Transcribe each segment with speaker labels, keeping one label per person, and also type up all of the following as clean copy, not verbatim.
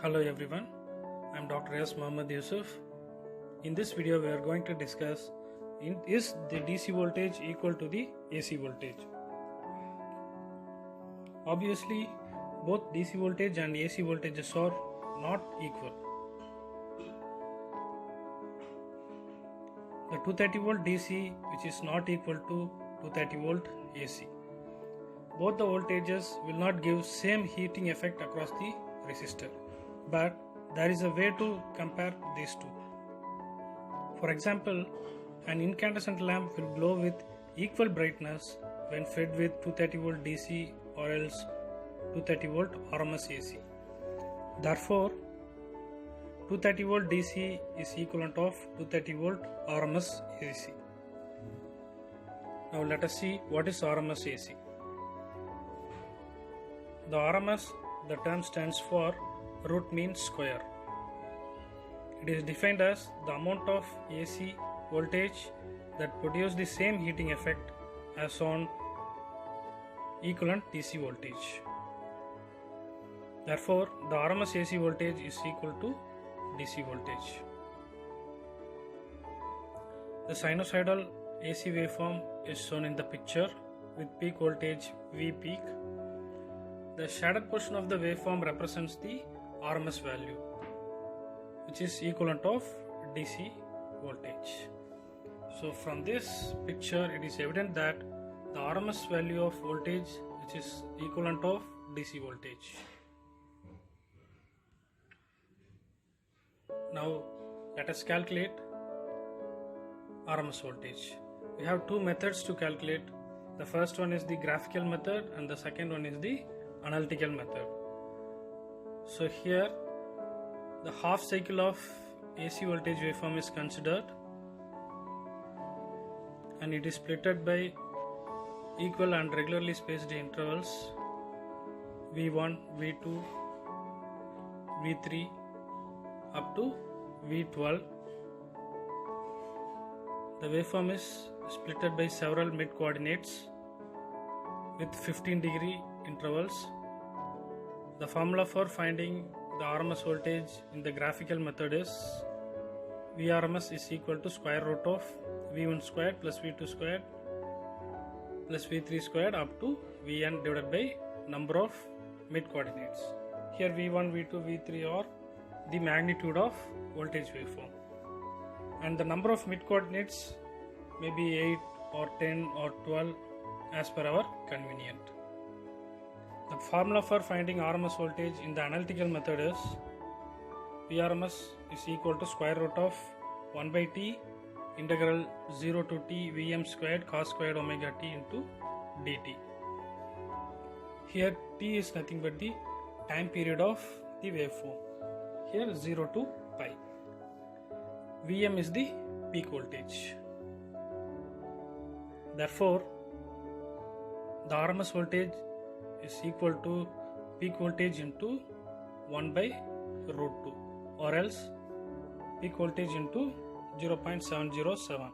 Speaker 1: Hello everyone, I am Dr. S. Muhammad Yusuf. In this video we are going to discuss is the DC voltage equal to the AC voltage. Obviously both DC voltage and AC voltages are not equal. The 230 volt DC which is not equal to 230 volt AC. Both the voltages will not give same heating effect across the resistor, but there is a way to compare these two. For example, an incandescent lamp will glow with equal brightness when fed with 230 volt DC or else 230 volt RMS AC. Therefore, 230 volt DC is equivalent of 230 volt RMS AC. Now let us see what is RMS AC. The RMS, the term stands for root mean square. It is defined as the amount of AC voltage that produce the same heating effect as on equivalent DC voltage. Therefore, the RMS AC voltage is equal to DC voltage. The sinusoidal AC waveform is shown in the picture with peak voltage V peak. The shaded portion of the waveform represents the RMS value, which is equivalent of DC voltage. So from this picture it is evident that the RMS value of voltage which is equivalent of DC voltage. Now let us calculate RMS voltage. We have two methods to calculate. The first one is the graphical method and the second one is the analytical method. So here the half cycle of AC voltage waveform is considered and it is splitted by equal and regularly spaced intervals V1, V2, V3 up to V12. The waveform is splitted by several mid coordinates with 15-degree intervals. The formula for finding the RMS voltage in the graphical method is Vrms is equal to square root of V1 squared plus V2 squared plus V3 squared up to Vn divided by number of mid coordinates. Here V1, V2, V3 are the magnitude of voltage waveform and the number of mid coordinates may be 8 or 10 or 12 as per our convenient. The formula for finding RMS voltage in the analytical method is Vrms is equal to square root of 1 by T integral 0 to T Vm squared cos squared omega T into dt. Here T is nothing but the time period of the waveform. Here 0 to pi. Vm is the peak voltage. Therefore, the RMS voltage is equal to peak voltage into 1 by root 2 or else peak voltage into 0.707.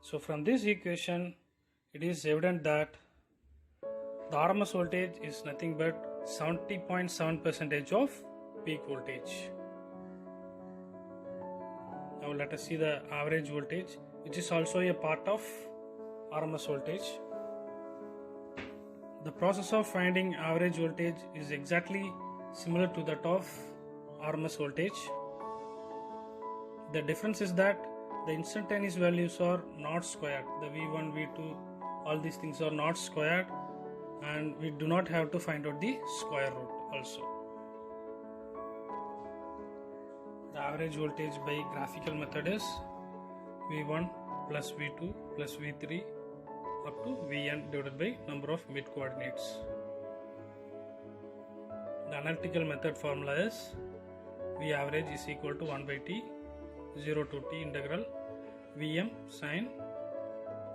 Speaker 1: So from this equation it is evident that the RMS voltage is nothing but 70.7% of peak voltage. Now let us see the average voltage, which is also a part of RMS voltage. The process of finding average voltage is exactly similar to that of RMS voltage. The difference is that the instantaneous values are not squared. The V1, V2, all these things are not squared and we do not have to find out the square root also. The average voltage by graphical method is V1 plus V2 plus V3 up to Vn divided by number of mid coordinates. The analytical method formula is V average is equal to 1 by T 0 to T integral Vm sin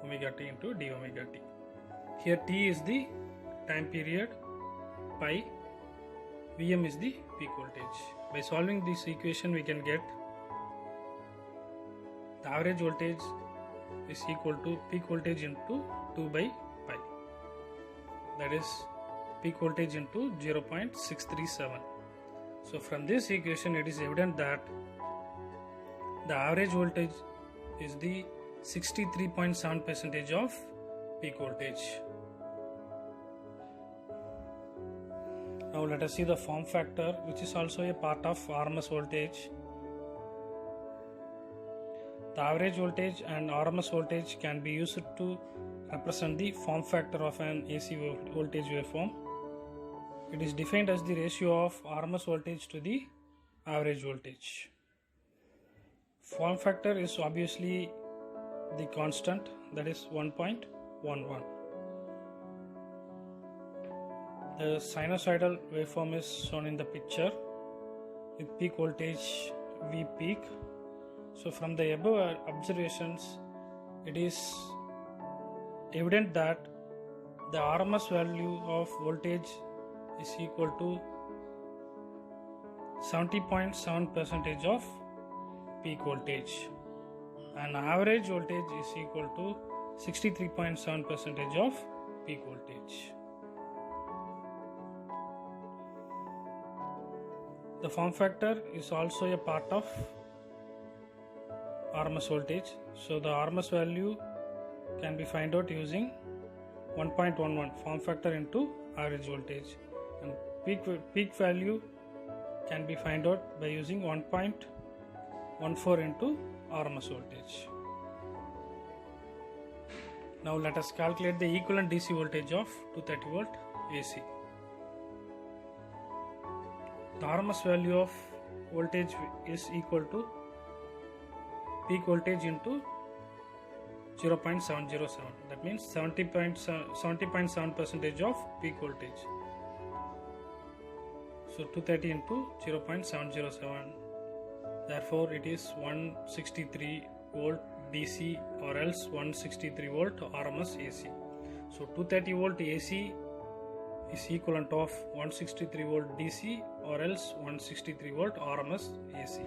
Speaker 1: omega T into d omega T. Here T is the time period, pi, Vm is the peak voltage. By solving this equation we can get the average voltage is equal to peak voltage into 2 by pi, that is peak voltage into 0.637. So from this equation it is evident that the average voltage is the 63.7% of peak voltage. Now let us see the form factor, which is also a part of RMS voltage. The average voltage and RMS voltage can be used to represent the form factor of an AC voltage waveform. It is defined as the ratio of RMS voltage to the average voltage. Form factor is obviously the constant, that is 1.11. The sinusoidal waveform is shown in the picture with peak voltage V peak. So from the above observations, it is evident that the RMS value of voltage is equal to 70.7% of peak voltage, and average voltage is equal to 63.7% of peak voltage. The form factor is also a part of RMS voltage, so the RMS value can be found out using 1.11 form factor into average voltage, and peak value can be found out by using 1.14 into RMS voltage. Now let us calculate the equivalent DC voltage of 230 volt AC. The RMS value of voltage is equal to peak voltage into 0.707, that means 70.7% of peak voltage. So 230 into 0.707, therefore it is 163 volt DC or else 163 volt RMS AC. So 230 volt AC is equivalent of 163 volt DC or else 163 volt RMS AC.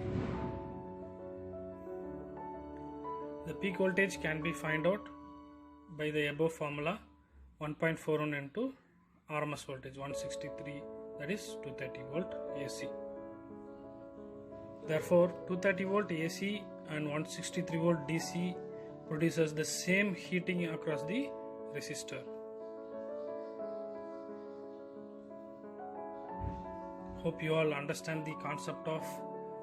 Speaker 1: The peak voltage can be found out by the above formula, 1.41 into RMS voltage 163, that is 230 volt AC. Therefore 230 volt AC and 163 volt DC produces the same heating across the resistor. Hope you all understand the concept of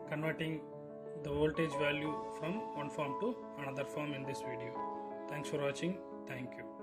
Speaker 1: converting the voltage value from one form to another form in this video. Thanks for watching. Thank you.